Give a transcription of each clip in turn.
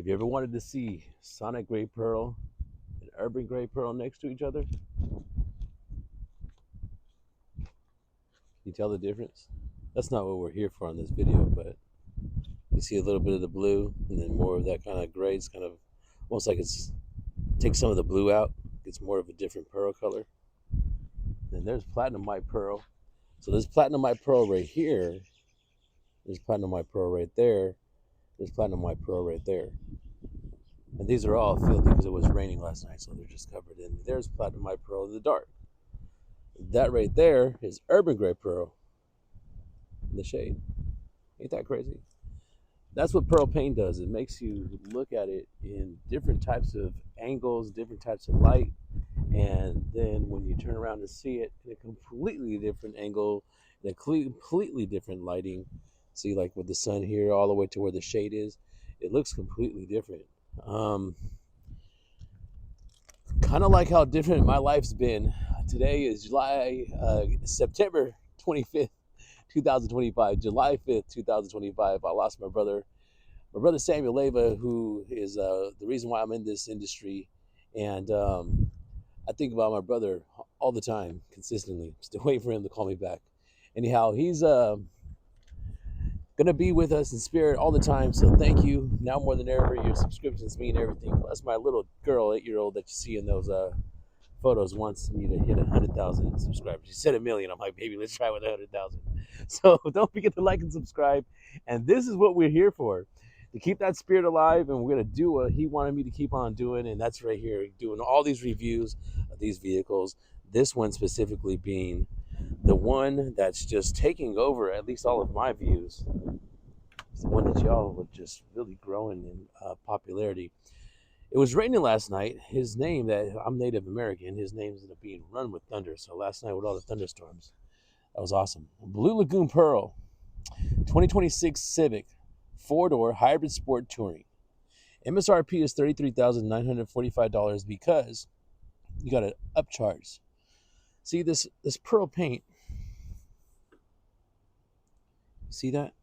Have you ever wanted to see Sonic Gray Pearl and Urban Gray Pearl next to each other? Can you tell the difference? That's not what we're here for on this video, but you see a little bit of the blue and then more of that kind of gray. It's kind of almost like it's takes some of the blue out. It's more of a different pearl color. And there's platinum white pearl. So there's platinum white pearl right here. There's platinum white pearl right there. There's platinum white pearl right there. And these are all filthy because it was raining last night, so they're just covered in. There's platinum white pearl in the dark. That right there is urban gray pearl in the shade. Ain't that crazy? That's what pearl paint does. It makes you look at it in different types of angles, different types of light, and then when you turn around and see it in a completely different angle, in a completely different lighting, see like with the sun here all the way to where the shade is, it looks completely different. Kind of like how different my life's been. Today is September 25th, 2025. July 5th, 2025. I lost my brother Samuel Leva, who is the reason why I'm in this industry. And I think about my brother all the time, consistently. Still waiting for him to call me back. Anyhow, he's gonna be with us in spirit all the time. So thank you. Now more than ever, your subscriptions mean everything. That's my little girl, 8-year-old, that you see in those photos wants me to hit 100,000 subscribers. She said 1,000,000. I'm like, baby, let's try with 100,000. So don't forget to like and subscribe. And this is what we're here for, to keep that spirit alive. And we're gonna do what he wanted me to keep on doing, and that's right here, doing all these reviews of these vehicles. This one specifically being the one that's just taking over at least all of my views. It's the one that y'all were just really growing in popularity. It was raining last night. His name, that I'm Native American, his name ended up being Run with Thunder. So last night with all the thunderstorms, that was awesome. Blue Lagoon Pearl, 2026 Civic, 4-door hybrid sport touring. MSRP is $33,945 because you got to upcharge. See this pearl paint. See that?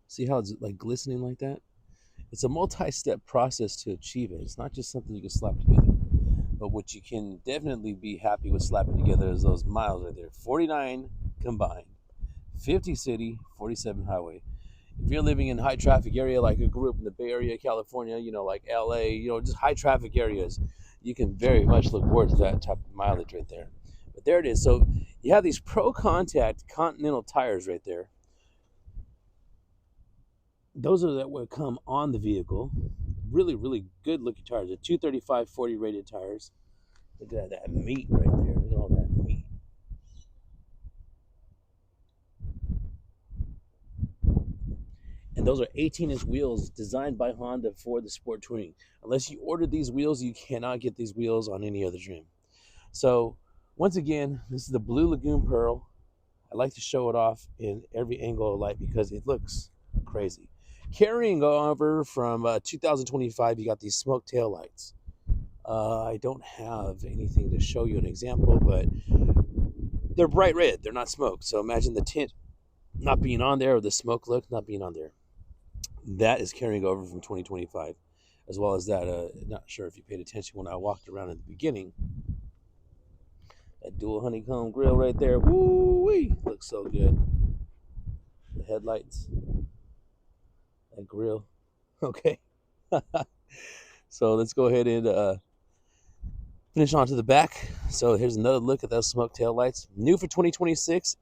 See how it's like glistening like that? It's a multi-step process to achieve it. It's not just something you can slap together. But what you can definitely be happy with slapping together is those miles right there. 49 combined. 50 city, 47 highway. If you're living in high traffic area like I grew up in the Bay Area, California, like LA, just high traffic areas, you can very much look forward to that type of mileage right there. But there it is. So you have these Pro Contact Continental tires right there. Those are that would come on the vehicle. Really, really good looking tires. They're 235/40 rated tires. Look at that meat right there. Look at all that meat. And those are 18-inch wheels designed by Honda for the sport touring. Unless you order these wheels, you cannot get these wheels on any other trim. So once again, this is the Blue Lagoon Pearl. I like to show it off in every angle of light because it looks crazy. Carrying over from 2025, you got these smoke tail lights. I don't have anything to show you an example, but they're bright red. They're not smoke. So imagine the tint not being on there or the smoke look not being on there. That is carrying over from 2025, as well as that. Not sure if you paid attention when I walked around at the beginning. That dual honeycomb grill right there. Woo-wee! Looks so good. The headlights. That grill. Okay. So let's go ahead and finish on to the back. So here's another look at those smoke tail lights. New for 2026.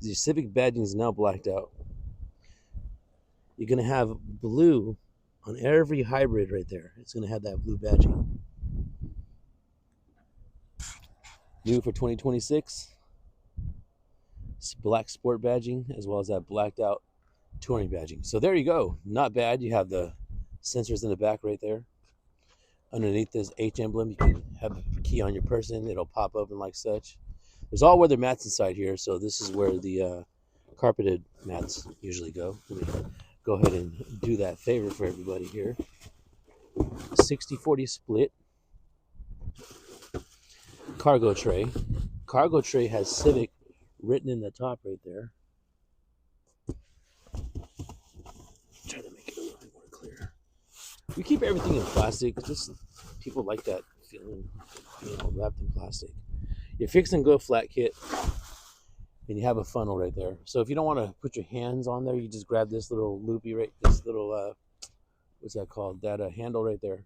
Your Civic badging is now blacked out. You're going to have blue on every hybrid right there. It's going to have that blue badging. New for 2026. It's black sport badging as well as that blacked out touring badging. So there you go. Not bad. You have the sensors in the back right there. Underneath this H emblem, you can have the key on your person. It'll pop up and like such. There's all weather mats inside here, so this is where the carpeted mats usually go. Let me go ahead and do that favor for everybody here. 60-40 split. Cargo tray. Cargo tray has Civic written in the top right there. Try to make it a little more clear. We keep everything in plastic. Just people like that feeling, wrapped in plastic. Your fix and go flat kit, and you have a funnel right there. So if you don't want to put your hands on there, you just grab this little loopy this little what's that called? That handle right there.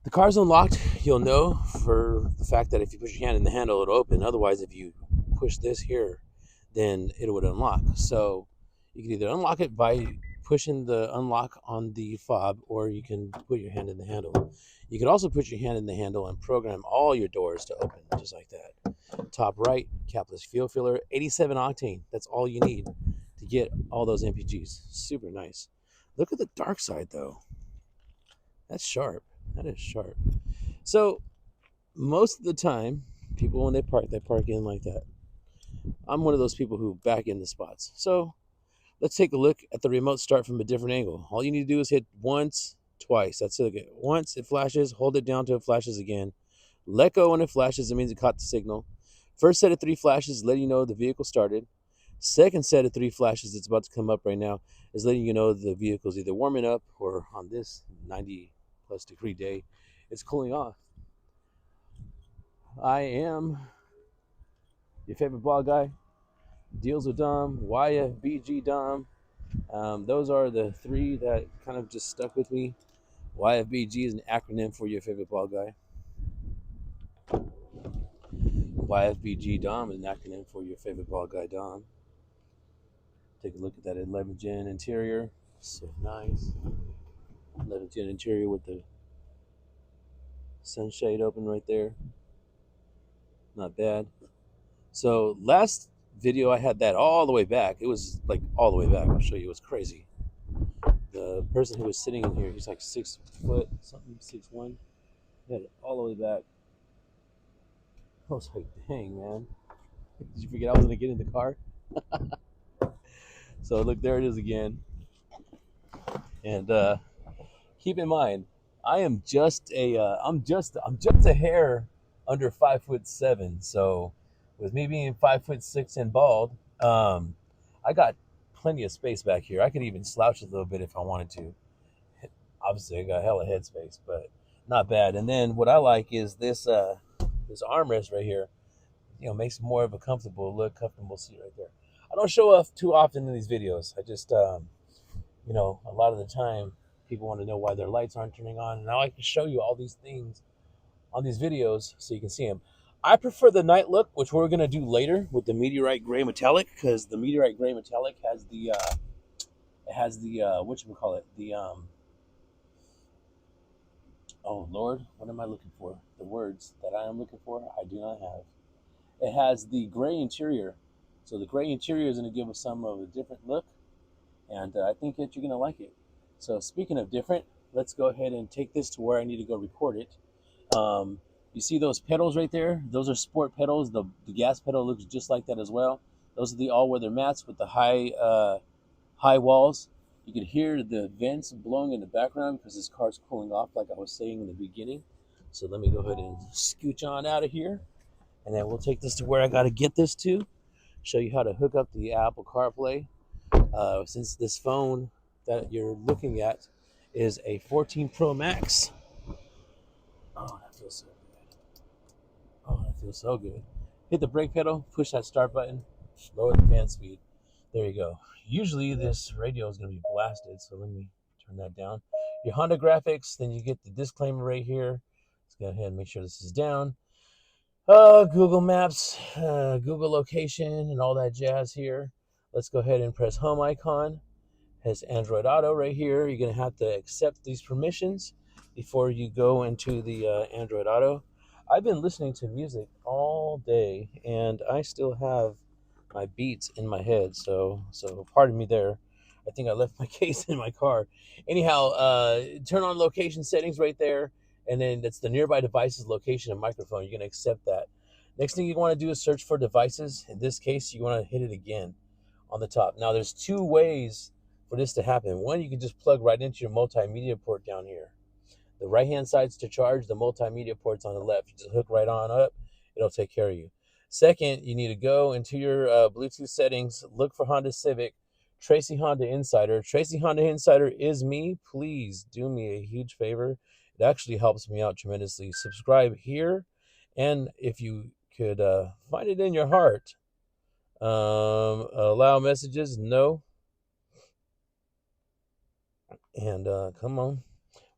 The car's unlocked. You'll know for the fact that if you put your hand in the handle, it'll open. Otherwise, if you push this here, then it would unlock. So you can either unlock it by pushing the unlock on the fob, or you can put your hand in the handle. You can also put your hand in the handle and program all your doors to open, just like that. Top right, capless fuel filler, 87 octane. That's all you need to get all those MPGs. Super nice. Look at the dark side, though. That's sharp. That is sharp. So most of the time, people when they park in like that. I'm one of those people who back in the spots. So let's take a look at the remote start from a different angle. All you need to do is hit once, twice. That's it. Once it flashes, hold it down till it flashes again. Let go when it flashes. It means it caught the signal. First set of 3 flashes letting you know the vehicle started. Second set of 3 flashes that's about to come up right now is letting you know the vehicle's either warming up or on this 90 plus degree day, it's cooling off. I am your favorite ball guy. Deals with Dom, YFBG Dom. Those are the 3 that kind of just stuck with me. YFBG is an acronym for your favorite ball guy. YFBG Dom is an acronym for your favorite ball guy, Dom. Take a look at that 11 gen interior. So nice. 11 gen interior with the sunshade open right there. Not bad. So last video I had that all the way back. It was like all the way back. I'll show you. It was crazy. The person who was sitting in here, he's like 6 foot something, 6'1". He had it all the way back. I was like, dang, man. Did you forget I was gonna get in the car? So look, there it is again. And keep in mind, I'm just a hair under 5'7". So with me being 5'6" and bald, I got plenty of space back here. I could even slouch a little bit if I wanted to. Obviously, I got hella head space, but not bad. And then what I like is this armrest right here. Makes more of a comfortable seat right there. I don't show off too often in these videos. I just, a lot of the time people want to know why their lights aren't turning on, and I like to show you all these things on these videos so you can see them. I prefer the night look, which we're gonna do later with the meteorite gray metallic, because the meteorite gray metallic has the whatchamacallit, the oh Lord, what am I looking for? The words that I am looking for, I do not have. It has the gray interior. So the gray interior is going to give us some of a different look, and I think that you're going to like it. So speaking of different, let's go ahead and take this to where I need to go record it. You see those pedals right there? Those are sport pedals. The gas pedal looks just like that as well. Those are the all-weather mats with the high walls. You can hear the vents blowing in the background because this car's cooling off, like I was saying in the beginning. So let me go ahead and scooch on out of here, and then we'll take this to where I got to get this to. Show you how to hook up the Apple CarPlay. Since this phone that you're looking at is a 14 Pro Max. Oh, that feels so good. Oh, that feels so good. Hit the brake pedal, push that start button, lower the fan speed. There you go. Usually this radio is going to be blasted, so let me turn that down. Your Honda graphics, then you get the disclaimer right here. Let's go ahead and make sure this is down. Google Maps, Google location, and all that jazz here. Let's go ahead and press home icon. Has Android Auto right here. You're going to have to accept these permissions before you go into the Android Auto. I've been listening to music all day, and I still have my beats in my head, so pardon me there. I think I left my case in my car. Anyhow, turn on location settings right there, and then that's the nearby devices location and microphone. You're going to accept that. Next thing you want to do is search for devices. In this case, you want to hit it again on the top. Now, there's 2 ways for this to happen. One, you can just plug right into your multimedia port down here. The right-hand side's to charge. The multimedia port's on the left. You just hook right on up. It'll take care of you. Second, you need to go into your Bluetooth settings, look for Honda Civic, Tracy Honda Insider. Tracy Honda Insider is me. Please do me a huge favor. It actually helps me out tremendously. Subscribe here, and if you could find it in your heart, allow messages, no, and come on.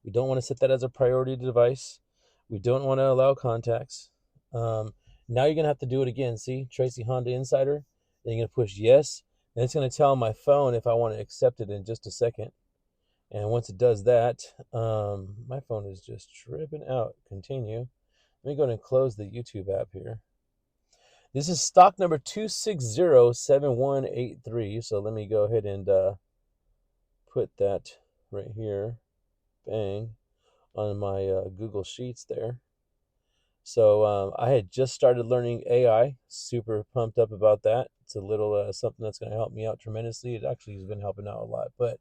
We don't want to set that as a priority device. We don't want to allow contacts. Now you're going to have to do it again. See, Tracy Honda Insider. Then you're going to push yes. And it's going to tell my phone if I want to accept it in just a second. And once it does that, my phone is just tripping out. Continue. Let me go ahead and close the YouTube app here. This is stock number 2607183. So let me go ahead and put that right here. Bang. On my Google Sheets there. So I had just started learning AI. Super pumped up about that. It's a little something that's going to help me out tremendously. It actually has been helping out a lot. But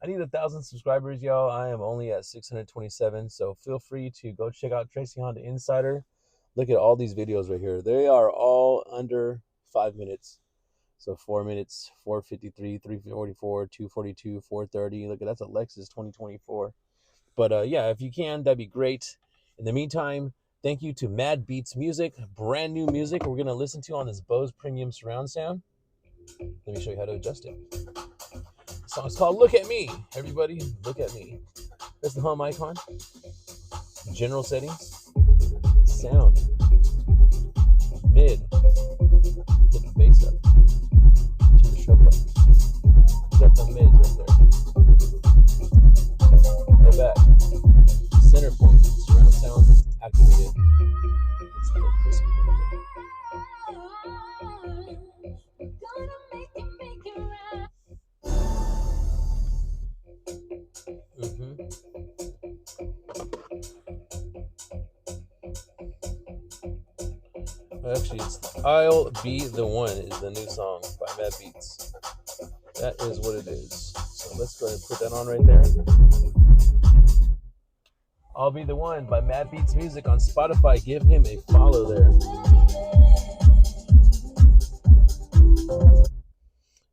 I need 1,000 subscribers, y'all. I am only at 627. So feel free to go check out Tracy Honda Insider. Look at all these videos right here. They are all under 5 minutes. So 4 minutes, 4:53, 3:44, 2:42, 4:30. Look at that's a Lexus 2024. But yeah, if you can, that'd be great. In the meantime, thank you to Mad Beats Music, brand new music we're going to listen to on this Bose Premium Surround Sound. Let me show you how to adjust it. The song's called Look At Me. Everybody, look at me. That's the home icon. General settings. Sound. Mid. Put the bass up. Turn the treble up. Got the mids right there. Go back. Center point. Surround sound activated. It's a little crispy right there. Actually, it's I'll Be the One is the new song by Mad Beats. That is what it is. So let's go ahead and put that on right there. I'll Be the One by Mad Beats Music on Spotify. Give him a follow there.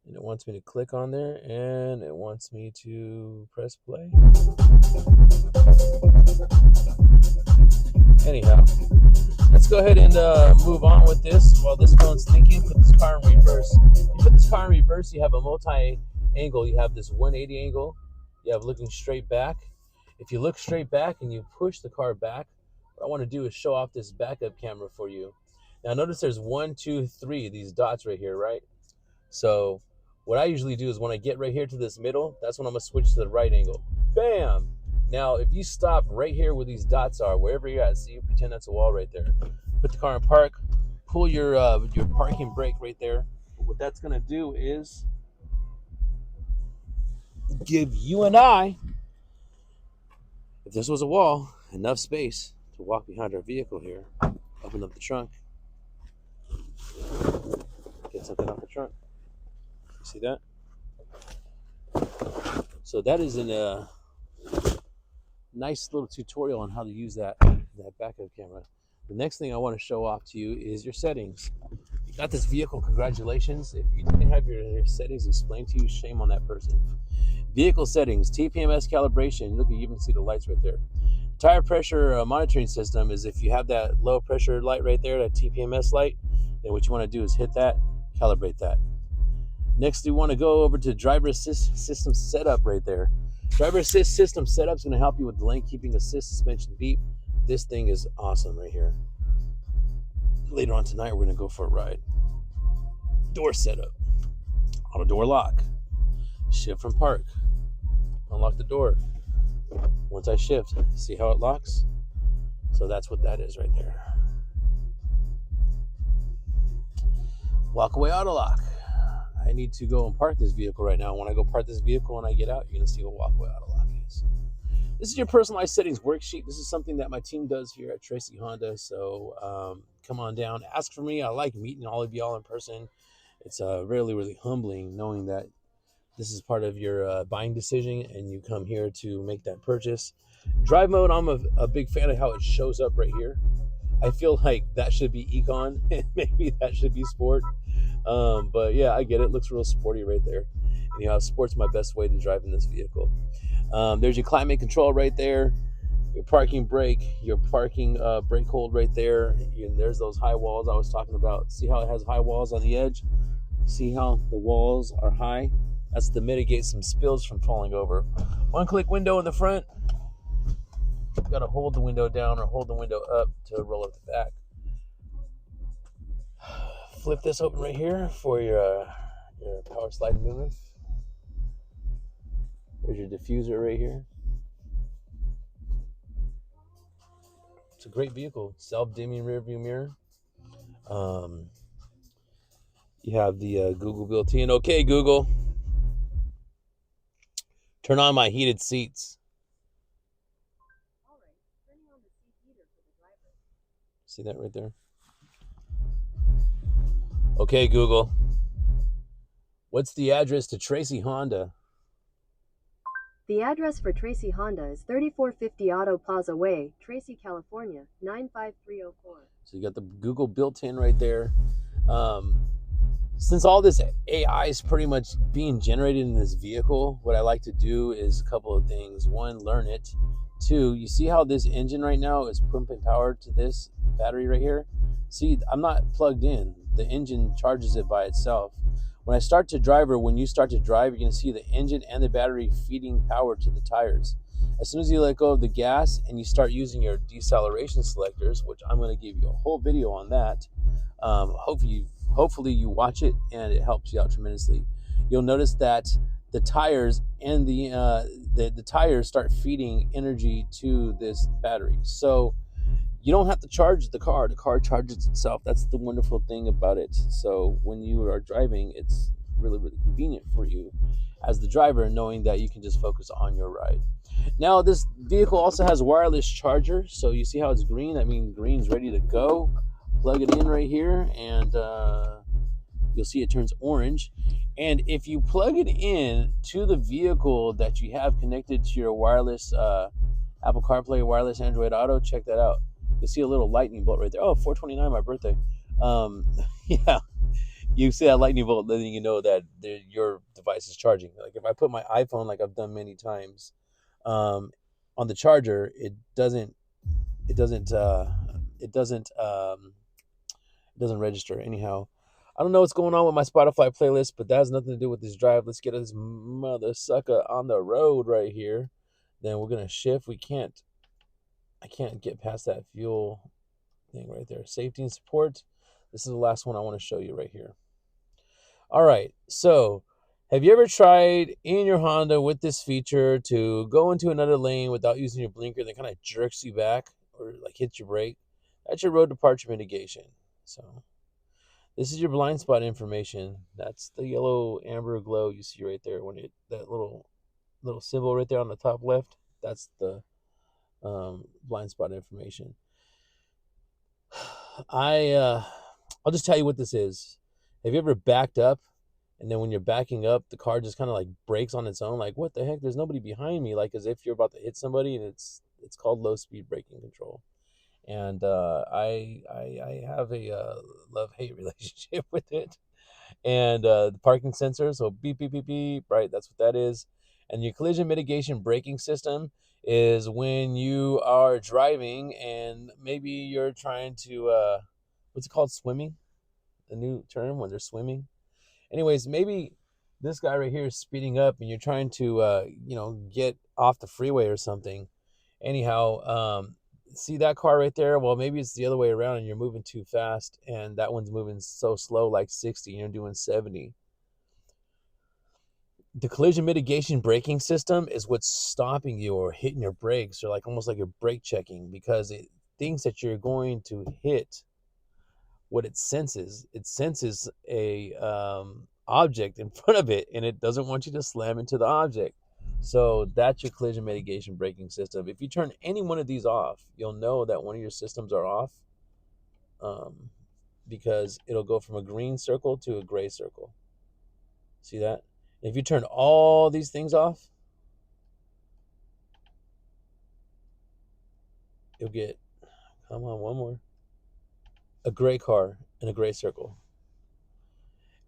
And it wants me to click on there, and it wants me to press play. Anyhow, let's go ahead and move on with this while this phone's thinking. Put this car in reverse. You put this car in reverse, you have a multi-angle. You have this 180 angle. You have looking straight back. If you look straight back and you push the car back, what I want to do is show off this backup camera for you. Now notice there's 1, 2, 3, these dots right here, right? So what I usually do is when I get right here to this middle, that's when I'm going to switch to the right angle. Bam! Now, if you stop right here where these dots are, wherever you're at, see, pretend that's a wall right there. Put the car in park, pull your parking brake right there. What that's going to do is give you and I, if this was a wall, enough space to walk behind our vehicle here. Open up the trunk. Get something off the trunk. You see that? So that is a nice little tutorial on how to use that backup camera. The next thing I want to show off to you is your settings. You got this vehicle, congratulations. If you didn't have your settings explained to you, shame on that person. Vehicle settings, TPMS calibration. Look, you even see the lights right there. Tire pressure monitoring system is if you have that low pressure light right there, that TPMS light, then what you want to do is hit that, calibrate that. Next, you want to go over to driver assist system setup right there. Driver assist system setup is going to help you with lane keeping assist, suspension beep. This thing is awesome right here. Later on tonight, we're going to go for a ride. Door setup. Auto door lock. Shift from park. Unlock the door. Once I shift, see how it locks? So that's what that is right there. Walk away auto lock. I need to go and park this vehicle right now. When I go park this vehicle and I get out, you're going to see what walkway auto lock is. This is your personalized settings worksheet. This is something that my team does here at Tracy Honda. So come on down. Ask for me. I like meeting all of y'all in person. It's really, really humbling knowing that this is part of your buying decision and you come here to make that purchase. Drive mode, I'm a big fan of how it shows up right here. I feel like that should be econ and maybe that should be sport. But yeah, I get it. Looks real sporty right there. Anyhow, sport's my best way to drive in this vehicle. There's your climate control right there, your parking brake, your parking brake hold right there. And there's those high walls I was talking about. See how it has high walls on the edge? See how the walls are high? That's to mitigate some spills from falling over. One click window in the front. You've got to hold the window down or hold the window up to roll up the back. Flip this open right here for your power slide movement. There's your diffuser right here. It's a great vehicle. Self-dimming rear view mirror. You have the Google built-in. Okay, Google, turn on my heated seats. See that right there? Okay, Google, what's the address to Tracy Honda? The address for Tracy Honda is 3450 Auto Plaza Way, Tracy, California, 95304. So you got the Google built-in right there. Since all this AI is pretty much being generated in this vehicle, what I like to do is a couple of things. One, learn it. Two, you see how this engine right now is pumping power to this battery right here? See, I'm not plugged in. The engine charges it by itself. When I start to drive, or when you start to drive, you're going to see the engine and the battery feeding power to the tires. As soon as you let go of the gas and you start using your deceleration selectors, which I'm going to give you a whole video on that, hopefully you watch it and it helps you out tremendously. You'll notice that the tires and the tires start feeding energy to this battery. So you don't have to charge the car. The car charges itself. That's the wonderful thing about it. So when you are driving, it's really, really convenient for you as the driver, knowing that you can just focus on your ride. Now, this vehicle also has wireless charger. So you see how it's green? That means green's ready to go. Plug it in right here, and you'll see it turns orange. And if you plug it in to the vehicle that you have connected to your wireless Apple CarPlay, wireless Android Auto, check that out. You'll see a little lightning bolt right there. Oh, 4/29, my birthday. Yeah, you see that lightning bolt, letting you know that your device is charging. Like if I put my iPhone, like I've done many times, on the charger, it doesn't, it doesn't register. Anyhow, I don't know what's going on with my Spotify playlist, but that has nothing to do with this drive. Let's get this mother sucker on the road right here. Then we're gonna shift. I can't get past that fuel thing right there. Safety and support. This is the last one I want to show you right here. All right. So, have you ever tried in your Honda with this feature to go into another lane without using your blinker that kind of jerks you back or like hits your brake? That's your road departure mitigation. So, this is your blind spot information. That's the yellow amber glow you see right there when that little symbol right there on the top left. That's the blind spot information. I'll just tell you what this is. Have you ever backed up, and then when you're backing up, the car just kind of like brakes on its own? Like, what the heck? There's nobody behind me. Like as if you're about to hit somebody, and it's called low speed braking control. And I have a love hate relationship with it. And the parking sensor, so beep beep beep beep, right? That's what that is. And your collision mitigation braking system is when you are driving and maybe you're trying to what's it called, swimming, the new term when they're swimming. Anyways, maybe this guy right here is speeding up and you're trying to get off the freeway or something. Anyhow, see that car right there? Well, maybe it's the other way around and you're moving too fast and that one's moving so slow, like 60, and you're doing 70. The collision mitigation braking system is what's stopping you or hitting your brakes, or like almost like you're brake checking, because it thinks that you're going to hit what it senses. It senses a object in front of it, and it doesn't want you to slam into the object. So that's your collision mitigation braking system. If you turn any one of these off, you'll know that one of your systems are off, because it'll go from a green circle to a gray circle. See that? If you turn all these things off, you'll get, come on, one more, a gray car and a gray circle.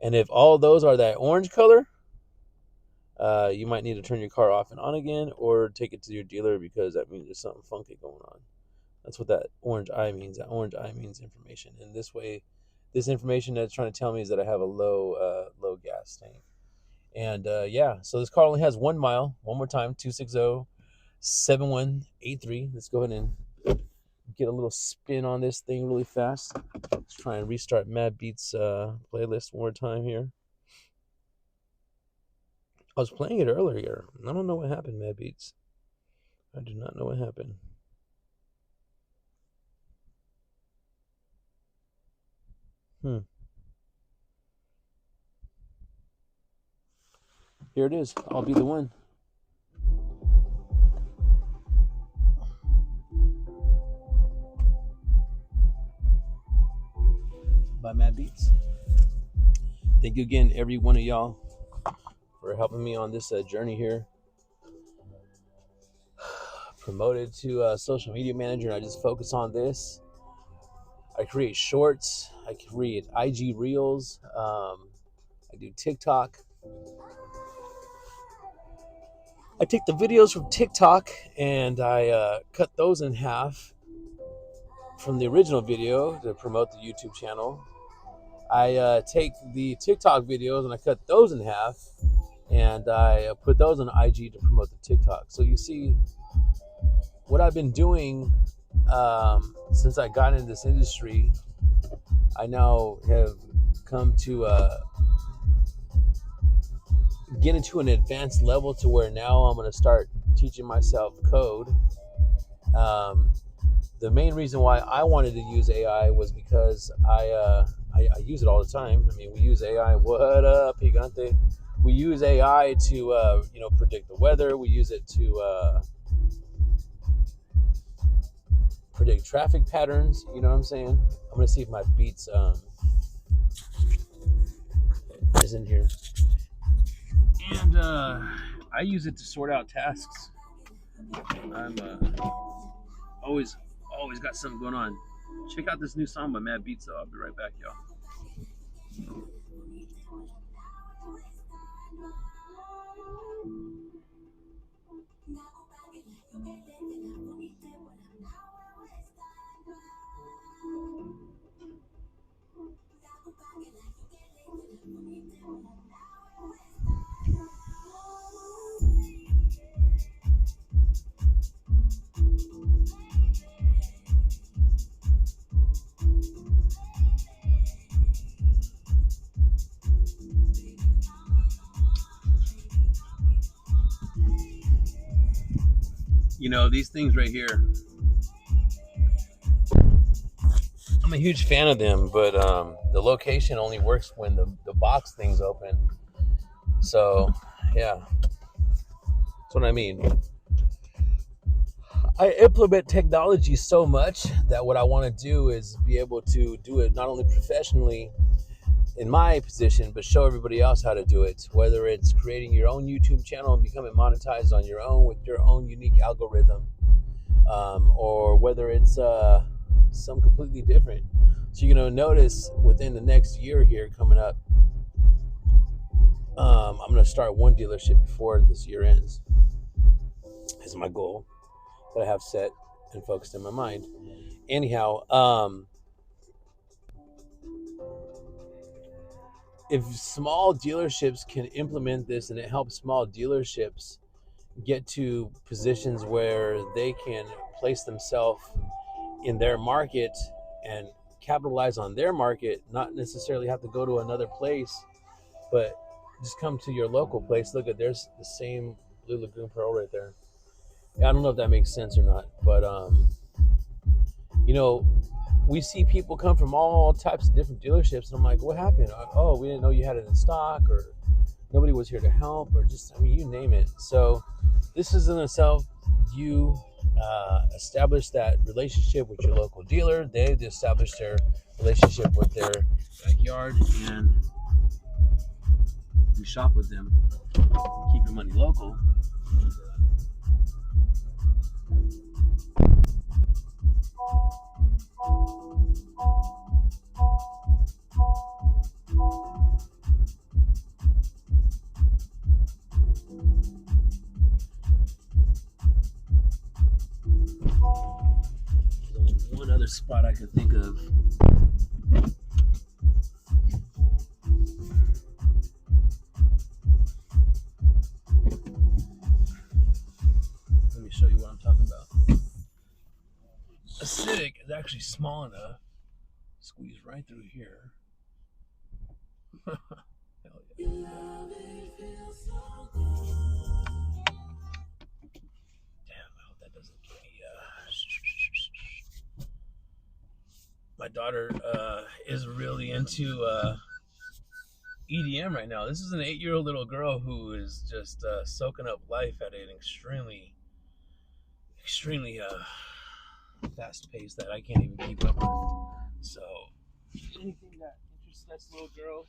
And if all those are that orange color, You might need to turn your car off and on again, or take it to your dealer because that means there's something funky going on. That's what that orange eye means. That orange eye means information. And this way, this information that's trying to tell me is that I have a low gas tank. And yeah, so this car only has 1 mile. One more time, 260-7183. Let's go ahead and get a little spin on this thing really fast. Let's try and restart Mad Beats playlist one more time here. I was playing it earlier. I don't know what happened, Mad Beats. I do not know what happened. Here it is. I'll be the one. By Mad Beats. Thank you again, every one of y'all, for helping me on this journey here. Promoted to social media manager, and I just focus on this. I create shorts. I create IG reels. I do TikTok. I take the videos from TikTok and I cut those in half from the original video to promote the YouTube channel. I take the TikTok videos and I cut those in half and I put those on IG to promote the TikTok. So you see what I've been doing since I got into this industry. I now have come to get into an advanced level to where now I'm going to start teaching myself code. The main reason why I wanted to use AI was because I use it all the time. I mean, we use AI. What up, Gigante? We use AI to predict the weather. We use it to predict traffic patterns. You know what I'm saying? I'm gonna see if my Beats is in here. And I use it to sort out tasks. I'm always got something going on. Check out this new song by Mad Beats, though. I'll be right back, y'all. You know, these things right here, I'm a huge fan of them, but the location only works when the box thing's open. So, yeah, that's what I mean. I implement technology so much that what I want to do is be able to do it not only professionally in my position, but show everybody else how to do it. Whether it's creating your own YouTube channel and becoming monetized on your own with your own unique algorithm, or whether it's some completely different. So you're gonna notice within the next year here coming up, I'm gonna start one dealership before this year ends. Is my goal that I have set and focused in my mind. Anyhow, if small dealerships can implement this and it helps small dealerships get to positions where they can place themselves in their market and capitalize on their market, not necessarily have to go to another place, but just come to your local place. Look at, there's the same Blue Lagoon Pearl right there. I don't know if that makes sense or not, but we see people come from all types of different dealerships, and I'm like, what happened? Oh, we didn't know you had it in stock, or nobody was here to help, or just, I mean, you name it. So this is in itself, you establish that relationship with your local dealer. They've established their relationship with their backyard, and you shop with them, keep your money local. another spot I could think of. Let me show you what I'm talking about. A Civic is actually small enough. Squeeze right through here. Hell yeah. Damn, I hope that doesn't get me. My daughter is really into EDM right now. This is an 8-year-old little girl who is just soaking up life at an extremely fast pace that I can't even keep up with. So anything that interests this little girl,